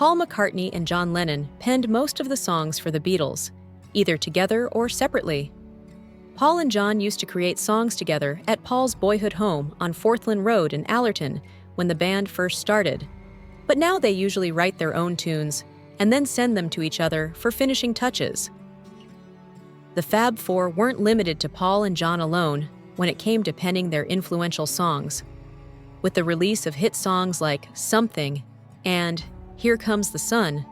Paul McCartney and John Lennon penned most of the songs for the Beatles, either together or separately. Paul and John used to create songs together at Paul's boyhood home on Forthlin Road in Allerton when the band first started. But now they usually write their own tunes and then send them to each other for finishing touches. The Fab Four weren't limited to Paul and John alone when it came to penning their influential songs. With the release of hit songs like Something and Here Comes the Sun,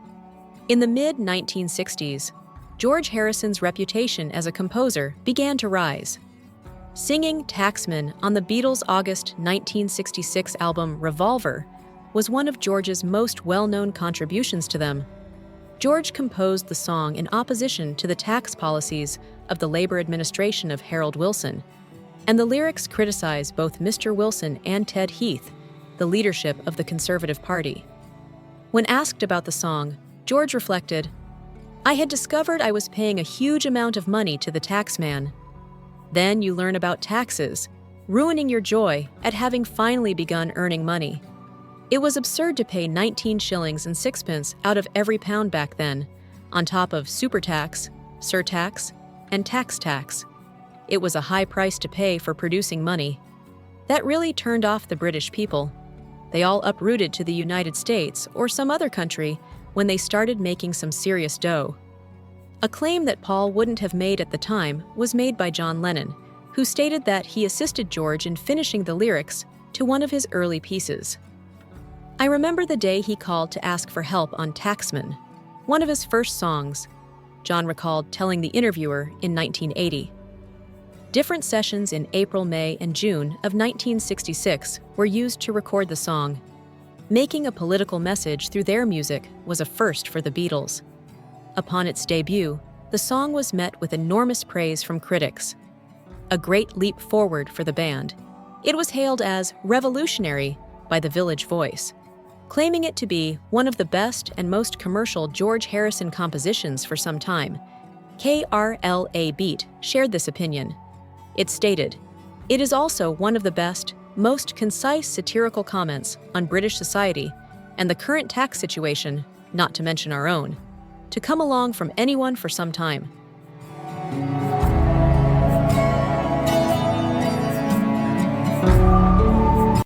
in the mid-1960s, George Harrison's reputation as a composer began to rise. Singing Taxman on the Beatles' August 1966 album Revolver was one of George's most well-known contributions to them. George composed the song in opposition to the tax policies of the Labor administration of Harold Wilson, and the lyrics criticize both Mr. Wilson and Ted Heath, the leadership of the Conservative Party. When asked about the song, George reflected, "I had discovered I was paying a huge amount of money to the taxman. Then you learn about taxes, ruining your joy at having finally begun earning money. It was absurd to pay 19 shillings and sixpence out of every pound back then, on top of super tax, surtax, and tax. It was a high price to pay for producing money. That really turned off the British people. They all uprooted to the United States or some other country when they started making some serious dough." A claim that Paul wouldn't have made at the time was made by John Lennon, who stated that he assisted George in finishing the lyrics to one of his early pieces. "I remember the day he called to ask for help on Taxman, one of his first songs," John recalled telling the interviewer in 1980. Different sessions in April, May, and June of 1966 were used to record the song. Making a political message through their music was a first for the Beatles. Upon its debut, the song was met with enormous praise from critics. A great leap forward for the band. It was hailed as revolutionary by the Village Voice, claiming it to be one of the best and most commercial George Harrison compositions for some time. KRLA Beat shared this opinion. It stated, "It is also one of the best, most concise satirical comments on British society and the current tax situation, not to mention our own, to come along from anyone for some time."